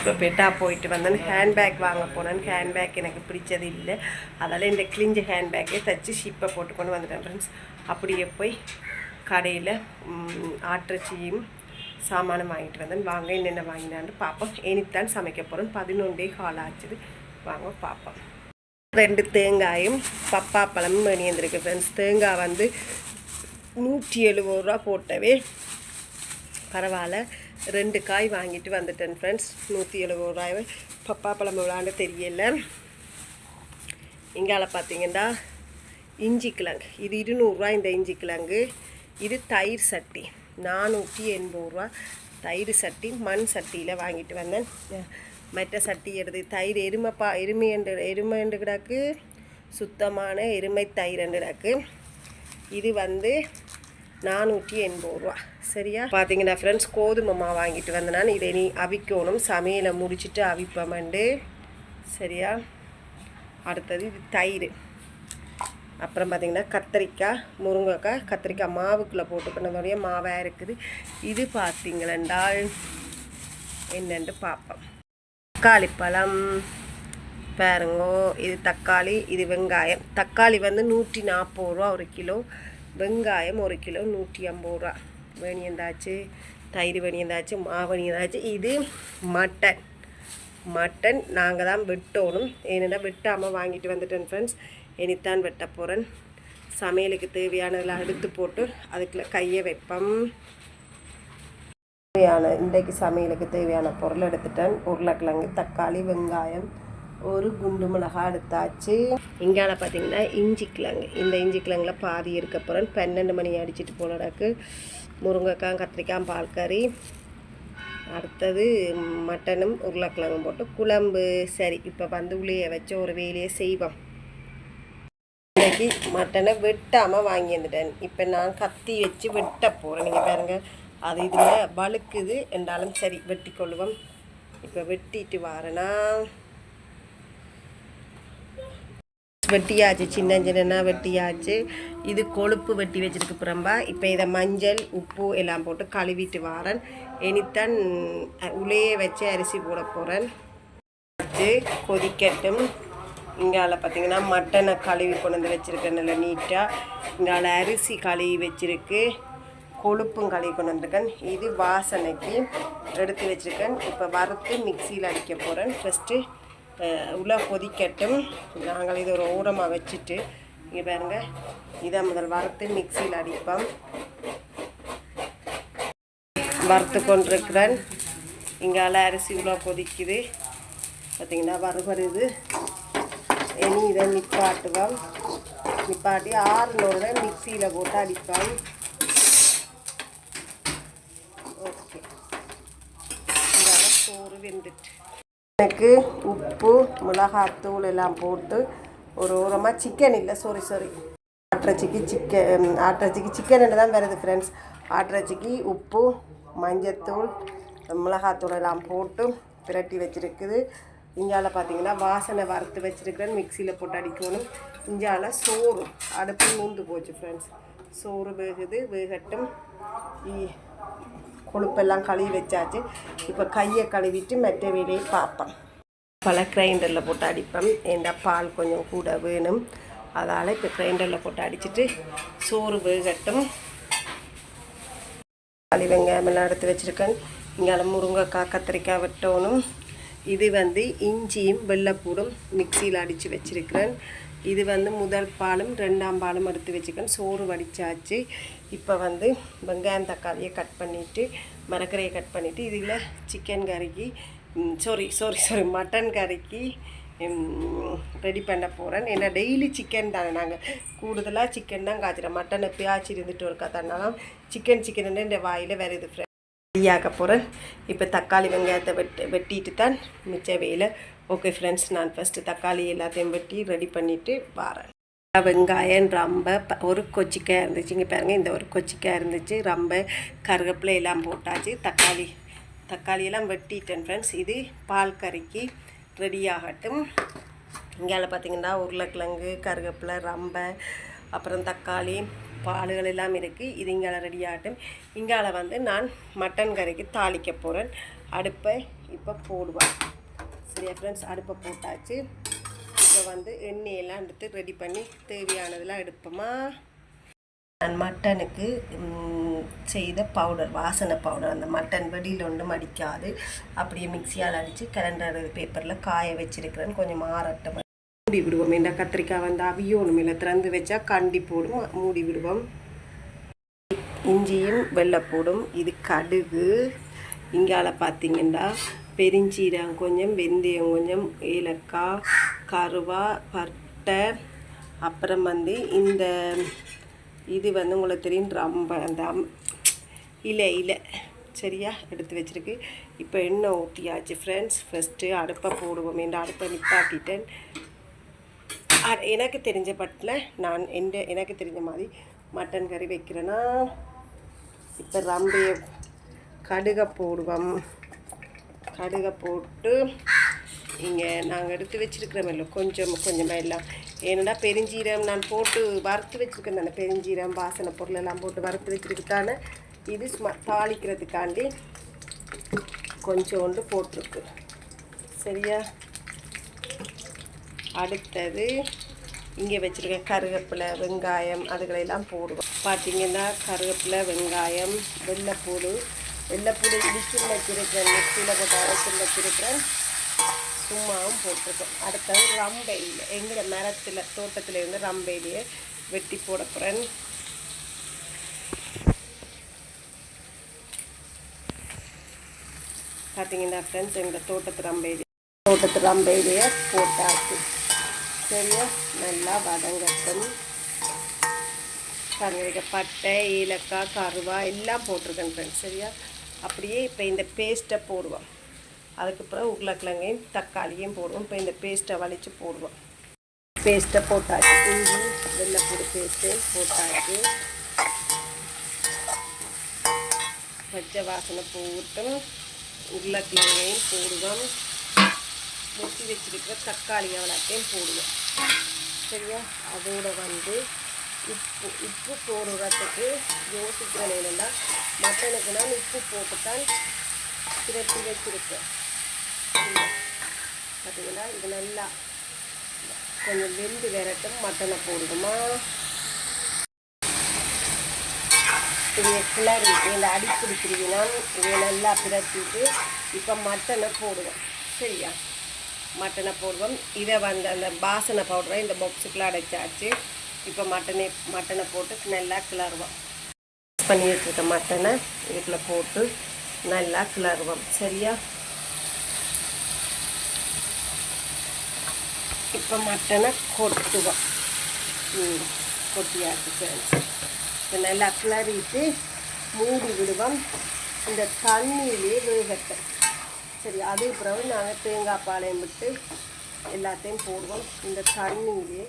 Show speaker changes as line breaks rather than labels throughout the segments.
சிப்பப்பேட்டா போயிட்டு வந்தேன். ஹேண்ட்பேக் வாங்க போனேன். ஹேண்ட்பேக் எனக்கு பிடிச்சது இல்லை, அதால் இந்த கிழிஞ்ச ஹேண்ட்பேக்கை தைச்சி ஷிப்பை போட்டு கொண்டு வந்துட்டேன் ஃப்ரெண்ட்ஸ். அப்படியே போய் கடையில் ஆட்டிறைச்சியும் சாமானும் வாங்கிட்டு வந்தேன். வாங்க என்னென்ன வாங்கினான்னு பார்ப்போம். இனித்தான் சமைக்க போகிறேன். 11 கால் ஆச்சுது. வாங்க பார்ப்போம். 2 தேங்காயும் பப்பாப்பழமும் வேணியிருந்திருக்கு ஃப்ரெண்ட்ஸ். தேங்காய் வந்து 170 ரூபா போட்டவே பரவாயில்ல. 2 காய் வாங்கிட்டு வந்துட்டேன் ஃப்ரெண்ட்ஸ். 170 ரூபாய். பப்பாப்பழம் விளாண்டு தெரியல. இங்கால பார்த்தீங்கன்னா இஞ்சி கிழங்கு, இது 200 ரூபா. இந்த இஞ்சி கிழங்கு. இது தயிர் சட்டி 480 ரூபா. தயிர் சட்டி மண் சட்டியில் வாங்கிட்டு வந்தேன். மற்ற சட்டி எடுத்து தயிர் எருமை கிடக்கு, சுத்தமான எருமை தயிர் கிடக்கு. இது வந்து 480 ரூபா. சரியா பார்த்தீங்கன்னா ஃப்ரெண்ட்ஸ், கோதுமை மாவு வாங்கிட்டு வந்தேன். இதை நீ அவிக்கணும், சமையலை முடிச்சுட்டு அவிப்பமண்டு. சரியா, அடுத்தது இது தயிர். அப்புறம் பார்த்திங்கன்னா கத்திரிக்காய், முருங்கைக்காய், கத்திரிக்காய் மாவுக்குள்ளே போட்டுக்கினதோடைய மாவாக இருக்குது. இது பார்த்திங்களா என்னென்று பார்ப்போம். தக்காளி பழம் பாருங்கோ, இது தக்காளி, இது வெங்காயம். தக்காளி வந்து 140 ரூபா 1 கிலோ. வெங்காயம் 1 கிலோ 150 ரூபா. வேணியந்தாச்சு, தயிர் வேணியந்தாச்சு, மாவு வேணியந்தாச்சு. இது மட்டன் நாங்கள் தான் வெட்டணும். ஏன்னா வெட்டாமல் வாங்கிட்டு வந்துட்டேன் ஃப்ரெண்ட்ஸ். இனித்தான் வெட்ட போகிறேன். சமையலுக்கு தேவையானதெல்லாம் எடுத்து போட்டு அதுக்குள்ள கையை வைப்போம். இன்றைக்கு சமையலுக்கு தேவையான பொருள் எடுத்துட்டேன். உருளைக்கிழங்கு, தக்காளி, வெங்காயம், 1 குண்டு மிளகாய் எடுத்தாச்சு. இங்கால பார்த்தீங்கன்னா இஞ்சி கிழங்கு. இந்த இஞ்சி கிழங்குல பாதி இருக்க போகிறேன். 12 மணி அடிச்சுட்டு போனடாக்கு. முருங்கைக்காய், கத்திரிக்காய், பால் கறி. அடுத்தது மட்டனும் உருளைக்கிழங்கும் போட்டு குழம்பு. சரி, இப்போ வந்து உள்ளே வச்ச ஒரு வேலையை செய்வோம். இன்றைக்கி மட்டனை வெட்டாமல் வாங்கி வந்துட்டேன். இப்போ நான் கத்தி வச்சு வெட்ட போகிறேன். நீங்கள் பாருங்கள், அது இதில் வழுக்குது என்றாலும் சரி வெட்டி கொள்ளுவோம். இப்போ வெட்டிட்டு வரேன்னா வெட்டியாச்சு, சின்ன வெட்டியாச்சு. இது கொழுப்பு வெட்டி வச்சுருக்கு புறம்பா. இப்போ இதை மஞ்சள் உப்பு எல்லாம் போட்டு கழுவிட்டு வரேன். இனித்தான் உலையே வச்சு அரிசி போட போகிறேன். வச்சு கொதிக்கட்டும். இங்கால பார்த்தீங்கன்னா மட்டனை கழுவி கொண்டு வந்து வச்சுருக்கேன் நல்லா நீட்டாக. இங்கால அரிசி கழுவி வச்சுருக்கு, கொழுப்பும் கழுவி கொண்டு வந்திருக்கேன். இது வாசனைக்கு எடுத்து வச்சுருக்கேன். இப்போ வறுத்து மிக்சியில் அடிக்க போகிறேன். ஃபஸ்ட்டு உள்ள கொதிக்கட்டும். நாங்கள் இதை ஒரு ஓரமாக வச்சுட்டு இங்கே பாருங்கள், இதை முதல் வறுத்து மிக்சியில் அடிப்போம். வறுத்து கொண்டிருக்கிறேன். இங்கால அரிசி உள்ள கொதிக்குது பார்த்திங்கன்னா, வருது. இனி இதை நிப்பாட்டுவோம். நிப்பாட்டி 6 மிக்சியில் போட்டு அடிப்போம். ஓகே, இதால் சோறு வெந்துட்டு எனக்கு உப்பு மிளகாத்தூள் எல்லாம் போட்டு ஒரு ஓரமாக சிக்கன் இல்லை சாரி ஆட்டிறைச்சிக்கு சிக்கன் தான் வருது ஃப்ரெண்ட்ஸ். ஆட்டிறைச்சிக்கு உப்பு, மஞ்சத்தூள், மிளகாத்தூள் எல்லாம் போட்டு பிரட்டி வச்சுருக்குது. இஞ்சால பார்த்தீங்கன்னா வாசனை வறுத்து வச்சுருக்கிறேன். மிக்சியில் போட்டு அடிக்கணும். இஞ்சால சோறு அடுப்பு மூந்து போச்சு ஃப்ரெண்ட்ஸ். சோறு வேகட்டும். கொழுப்பெல்லாம் கழுவி வச்சாச்சு. இப்போ கையை கழுவிட்டு மற்ற வேலையை பார்ப்பேன். பல கிரைண்டரில் போட்டு அடிப்பேன். ஏண்டா பால் கொஞ்சம் கூட வேணும், அதனால் இப்போ கிரைண்டரில் போட்டு அடிச்சுட்டு சோறு வேகட்டும். தக்காளி வெங்காயம் எல்லாம் எடுத்து வச்சுருக்கேன். இங்கே முருங்கைக்காய், கத்திரிக்காய் வெட்டணும். இது வந்து இஞ்சியும் வெள்ளைப்பூடும் மிக்சியில் அடித்து வச்சுருக்கிறேன். இது வந்து முதல் பாலும் 2ஆம் பாலும் எடுத்து வச்சுக்கேன். சோறு வடித்தாச்சு. இப்போ வந்து வெங்காயம் தக்காளியை கட் பண்ணிவிட்டு, மரக்கரையை கட் பண்ணிவிட்டு இதில் சிக்கன் கறிக்கு மட்டன் கறிக்கு ரெடி பண்ண போகிறேன். ஏன்னா டெய்லி சிக்கன் தானே, நாங்கள் கூடுதலாக சிக்கன் தான் காய்ச்சிறோம். மட்டன் எப்பயாச்சும் இருந்துட்டு இருக்கா தன்னாலும் சிக்கன் இந்த வாயில் வருது ஃப்ரெண்ட். ரெடியாக போகிறேன். இப்போ தக்காளி வெங்காயத்தை வெட்டிட்டு தான் மிச்ச வேலை. ஓகே ஃப்ரெண்ட்ஸ், நான் ஃபஸ்ட்டு தக்காளி எல்லாத்தையும் வெட்டி ரெடி பண்ணிவிட்டு வரேன். வெங்காயம், ரம்பை, ஒரு கொச்சிக்காய் இருந்துச்சு. இங்கே பாருங்கள், இந்த ஒரு கொச்சிக்காய் இருந்துச்சு. ரம்பை, கருவேப்பிலை எல்லாம் போட்டாச்சு. தக்காளியெல்லாம் வெட்டிட்டேன் ஃப்ரெண்ட்ஸ். இது பால் கறிக்கு ரெடி ஆகட்டும். இங்கே பார்த்தீங்கன்னா உருளைக்கிழங்கு, கருவேப்பிலை, ரம்பை, அப்புறம் தக்காளி, பாலுகள் எல்லாம் இருக்குது. இது இங்கால ரெடி ஆகட்டும். இங்கால வந்து நான் மட்டன் கறிக்கு தாளிக்க போகிறேன். அடுப்பை இப்போ போடுவோம். சரியா ஃப்ரெண்ட்ஸ், அடுப்பை போட்டாச்சு. இப்போ வந்து எண்ணெயெல்லாம் எடுத்து ரெடி பண்ணி தேவையானதெல்லாம் எடுப்போமா. நான் மட்டனுக்கு செய்த பவுடர், வாசனை பவுடர். அந்த மட்டன் வெளியில் ஒன்றும் அடிக்காது, அப்படியே மிக்சியால் அடித்து கலண்டர் பேப்பரில் காய வச்சுருக்கிறேன்னு கொஞ்சம் ஆறட்டும். மூடி விடுவோம். இந்த கத்திரிக்காய் வந்து அவியோணும் இல்லை, திறந்து வச்சா கண்டி போடும். மூடி விடுவோம். இஞ்சியும் வெள்ளைப்பூடும். இது கடுகு. இங்கால பார்த்தீங்கன்னா பெருஞ்சீரகம் கொஞ்சம், வெந்தயம் கொஞ்சம், ஏலக்காய், கருவா, பட்டை, அப்புறம் வந்து இந்த இது வந்து உங்களுக்கு தெரியும் ரொம்ப அந்த இலை சரியா எடுத்து வச்சுருக்கு. இப்போ எண்ணெய் ஊற்றியாச்சு ஃப்ரெண்ட்ஸ். ஃபஸ்ட்டு அடுப்பை போடுவோம். இந்த அடுப்பை நிப்பாட்டிட்டேன். எனக்கு தெரிஞ்ச பட்டில் நான் எனக்கு தெரிஞ்ச மாதிரி மட்டன் கறி வைக்கிறேன்னா, இப்போ ரம்பையை கடுகை போடுவோம். கடுகை போட்டு இங்கே நாங்கள் எடுத்து வச்சுருக்கிறோமில்ல கொஞ்சமாக எல்லாம். ஏன்னா பெருஞ்சீரம் நான் போட்டு வறுத்து வச்சுருக்கேன் தானே, பெருஞ்சீரம் வாசனை பொருளெல்லாம் போட்டு வறுத்து வச்சுருக்குதானே. இது சும்மா தாளிக்கிறதுக்காண்டி கொஞ்சோண்டு போட்டிருக்கு. சரியா, அடுத்தது இங்கே வச்சுருக்க கருவேப்பிலை, வெங்காயம் அதுகளெல்லாம் போடுவோம். பார்த்திங்கன்னா கருவேப்பிலை, வெங்காயம், வெள்ளைப்பூடு இடிச்சு வச்சுருக்கேன், மிக்சியில் போட்டு அரைச்சி வச்சுருக்கிறேன், சும்மாவும் போட்டிருக்கோம். அடுத்தது ரம்பையில் எங்களோட மரத்தில் தோட்டத்தில் இருந்து ரம்பையிலேயே வெட்டி போட போகிறேன். பார்த்தீங்கன்னா ஃப்ரெண்ட்ஸ், எங்கள் தோட்டத்து ரம்பையிலேயே போட்டாச்சு. சரியா, நல்லா வதங்கட்டும். கருவேப்பிலை, பட்டை, ஏலக்காய், கருவா எல்லாம் போட்டிருக்கேன் ஃப்ரெண்ட்ஸ். சரியா, அப்படியே இப்போ இந்த பேஸ்ட்டை போடுவோம். அதுக்கப்புறம் உருளைக்கிழங்கையும் தக்காளியும் போடுவோம். இப்போ இந்த பேஸ்ட்டை வலித்து போடுவோம். பேஸ்ட்டை போட்டாச்சு. இஞ்சி வெள்ளைப்பூடு பேஸ்ட்டையும் போட்டாச்சு. பச்சை வாசனை போட்டும் உருளைக்கிழங்கையும் போடுவோம். முட்டி வச்சுருக்கிற தக்காளி அவ்வளோத்தையும் போடுவோம். சரியா, அதோடு வந்து உப்பு போடுறதுக்கு யோசிக்கிறேன். என்னென்னா மட்டனுக்கு நான் உப்பு போட்டுத்தான் திரட்டி வச்சுருக்கேன். பார்த்தீங்கன்னா இது நல்லா கொஞ்சம் வெந்து விரட்டும். மட்டனை போடுவோமா. இதை கிளறிட்டு இந்த அடி பிடிச்சிருக்கீங்கன்னா இதை நல்லா பிரட்டிட்டு இப்போ மட்டனை போடுவோம். சரியா, மட்டனை போடுவோம். இதை வந்து அந்த வாசனை பவுடரை இந்த பாக்ஸுக்குள்ள அடைச்சாச்சு. இப்போ மட்டனை போட்டு நல்லா கிளறுவோம். பண்ணி வச்சுருக்க மட்டனை இதுக்குள்ளே போட்டு நல்லா கிளறுவோம். சரியா, இப்போ மட்டனை கொட்டுவோம். கொட்டியாச்சு ஃப்ரெண்ட்ஸ். இப்போ நல்லா கிளறிட்டு மூடி விடுவோம். இந்த தண்ணியிலே வேகட்டும். சரி, அதுக்கப்புறம் நாங்கள் தேங்காய் பாலையும் விட்டு எல்லாத்தையும் போடுவோம். இந்த தண்ணியிலே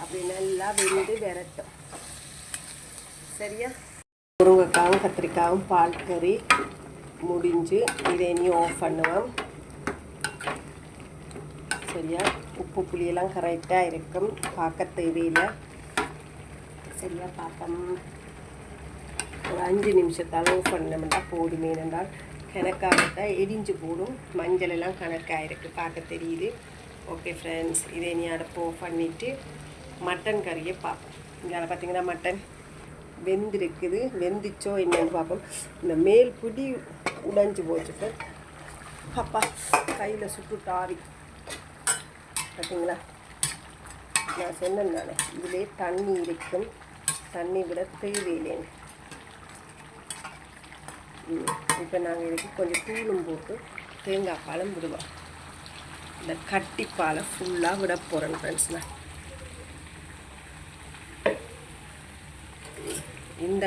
அப்படி நல்லா வெந்து விரட்டும். சரியா, முருங்கைக்காவும் கத்திரிக்காவும் பால் கறி முடிஞ்சு இதை இனி ஆஃப் பண்ணுவோம். சரியா, உப்பு புளியெல்லாம் கரெக்டாக இருக்கும், பார்க்க தேவையில்லை. சரியா, பார்த்தோம் ஒரு 5 நிமிஷத்தால் ஆஃப் பண்ணோம்னா போதுமே. என்றால் கணக்காகத்தான் எரிஞ்சு போடும். மஞ்சள் எல்லாம் கணக்காக இருக்குது, பார்க்க தெரியுது. ஓகே ஃப்ரெண்ட்ஸ், இதை நீ அடுப்பு ஆஃப் பண்ணிவிட்டு மட்டன் கறியை பார்ப்போம். இங்கே பார்த்திங்கன்னா மட்டன் வெந்திருக்குது. வெந்துச்சோ என்னன்னு பார்ப்போம். இந்த மேல் பிடி உடைஞ்சு போச்சு ஃப்ரெண்ட். அப்பா கையில் சுட்டு தாரி. பார்த்தீங்களா, நான் சொன்னேன் தானே இதிலே தண்ணி இருக்கும், தண்ணி விட தேவையில்லைன்னு. இப்போ நாங்கள் இதுக்கு கொஞ்சம் தூளும் போட்டு தேங்காய் பாலம் விடுவோம். இந்த கட்டிப்பாலை ஃபுல்லாக விட போகிறேன் ஃப்ரெண்ட்ஸ். நான் இந்த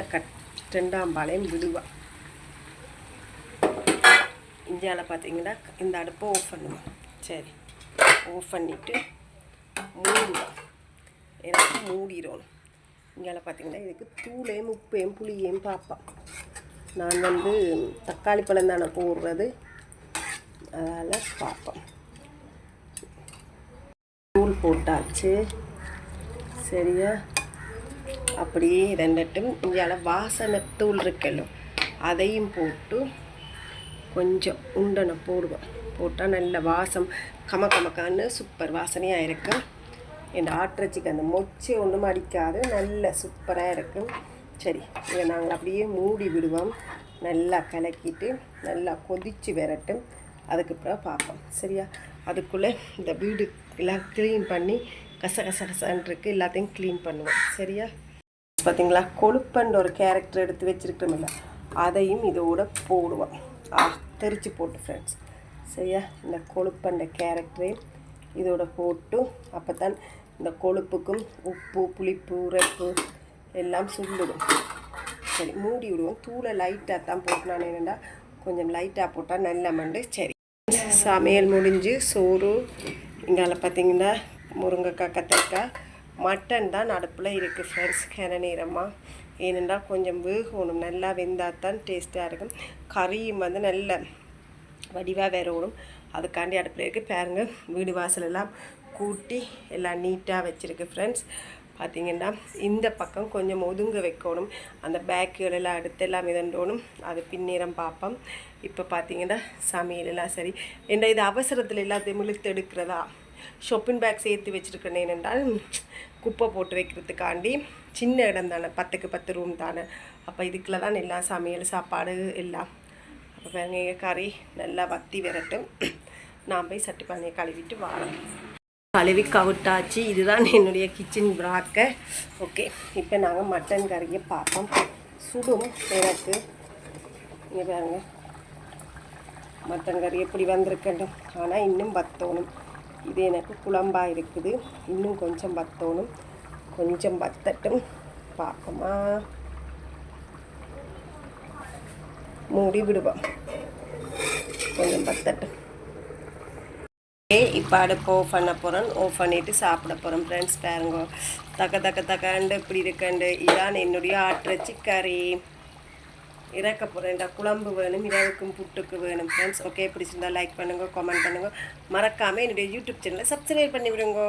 2ஆம் பாலையும் விடுவேன். இந்தியாவில் பார்த்தீங்கன்னா இந்த அடுப்பை ஆஃப் பண்ணுவேன். சரி, ஆஃப் பண்ணிவிட்டு மூடுவேன். எனக்கு மூடிடணும். இங்கே பார்த்தீங்கன்னா இதுக்கு தூளையும் உப்பையும் புளியையும் பார்ப்பேன். நான் வந்து தக்காளி பழம் தானே போடுறது, அதனால் பார்ப்போம். தூள் போட்டாச்சு. சரியா, அப்படியே ரெண்டட்டும். இங்கே வாசனை தூள் இருக்கല്ലോ அதையும் போட்டு கொஞ்சம் உண்டனை போடுவோம். போட்டால் நல்ல வாசம் கமக்கமக்கான்னு சூப்பர் வாசனையாக இருக்கும். என் ஆட்டிறச்சிக்கு அந்த மொச்சை ஒன்றும் அடிக்காது, நல்ல சூப்பராக இருக்கும். சரி, இதை நாங்கள் அப்படியே மூடி விடுவோம். நல்லா கலக்கிட்டு நல்லா கொதித்து வரட்டும். அதுக்கு அப்புறம் பார்ப்போம். சரியா? அதுக்குள்ளே இந்த வீடு எல்லாம் க்ளீன் பண்ணி கசகசன்னு எல்லாத்தையும் க்ளீன் பண்ணுவோம். சரியா? பார்த்திங்களா, கொழுப்பன்ற ஒரு கேரக்டர் எடுத்து வச்சுருக்கோமில்ல, அதையும் இதோட போடுவோம். தெரிச்சு போட்டு ஃப்ரெண்ட்ஸ். சரியா? இந்த கொழுப்பண்ட கேரக்டரையும் இதோட போட்டு அப்போ தான் இந்த கொழுப்புக்கும் உப்பு புளிப்பு உரைப்பு எல்லாம் சுண்டுடும். சரி, மூடி விடுவோம். தூளை லைட்டாக தான் போட்டு நான் என்னென்னா கொஞ்சம் லைட்டாக போட்டால் நல்ல மண்டு. சரி, சமையல் முடிஞ்சு சோறு இங்கால பார்த்திங்கன்னா முருங்கைக்காய் கத்திரிக்காய் மட்டன் தான் அடுப்பில் இருக்குது ஃப்ரெண்ட்ஸ். கிண நேரமாக ஏனென்றால் கொஞ்சம் வேகணும், நல்லா வெந்தால் தான் டேஸ்ட்டாக இருக்கும். கறியும் வந்து நல்ல வடிவாக வேறணும், அதுக்காண்டி அடுப்பில் இருக்குது. பாருங்கள், வீடு வாசலெல்லாம் கூட்டி எல்லாம் நீட்டாக வச்சுருக்கு ஃப்ரெண்ட்ஸ். பார்த்திங்கன்னா இந்த பக்கம் கொஞ்சம் ஒதுங்க வைக்கணும், அந்த பேக்குகளெல்லாம் அடுத்து எல்லாம் மிதண்டோணும். அது பின்னேரம் பார்ப்போம். இப்போ பார்த்திங்கன்னா சமையலெல்லாம் சரி. ஏன்னா இது அவசரத்தில் எல்லாத்தையும் இழுத்து எடுக்கிறதா ஷாப்பிங் பேக் சேர்த்து வச்சுருக்கேன். ஏனென்றால் குப்பை போட்டு வைக்கிறதுக்காண்டி சின்ன இடம் தானே, 10க்கு 10 ரூம் தானே. அப்போ இதுக்குள்ள தான் எல்லாம் சமையல் சாப்பாடு எல்லாம். அப்போ பாருங்க, கறி நல்லா வத்தி வரட்டும். நான் போய் சட்டி பானையை கழுவிட்டு வரேன். கழுவி கவிட்டாச்சு. இதுதான் என்னுடைய கிச்சன் பிராக்க. ஓகே, இப்போ நாங்கள் மட்டன் கறியை பார்ப்போம். சுடும் எனக்கு. இங்கே பாருங்க, மட்டன் கறி எப்படி வந்திருக்கட்டும். ஆனால் இன்னும் வத்தணும். இது எனக்கு குழம்பாக இருக்குது, இன்னும் கொஞ்சம் வத்தணும். கொஞ்சம் வத்தட்டும், பார்ப்போமா. மூடி விடுவோம், கொஞ்சம் வத்தட்டும். இப்போ அடுப்பு ஆஃப் பண்ண போகிறோம். ஆஃப் பண்ணிவிட்டு சாப்பிட போகிறோம் ஃப்ரெண்ட்ஸ். பாருங்க, தக்காண்டு இப்படி இருக்கண்டு. இதான் என்னுடைய ஆட்டிறச்சி கறி. இறக்க போகிறேன்டா. குழம்பு வேணும், இரவுக்கும் புட்டுக்கு வேணும் ஃப்ரெண்ட்ஸ். ஓகே, பிடிச்சிருந்தா லைக் பண்ணுங்கள், கமெண்ட் பண்ணுங்கள். மறக்காமல் என்னுடைய யூடியூப் சேனலை சப்ஸ்கிரைப் பண்ணி விடுங்க.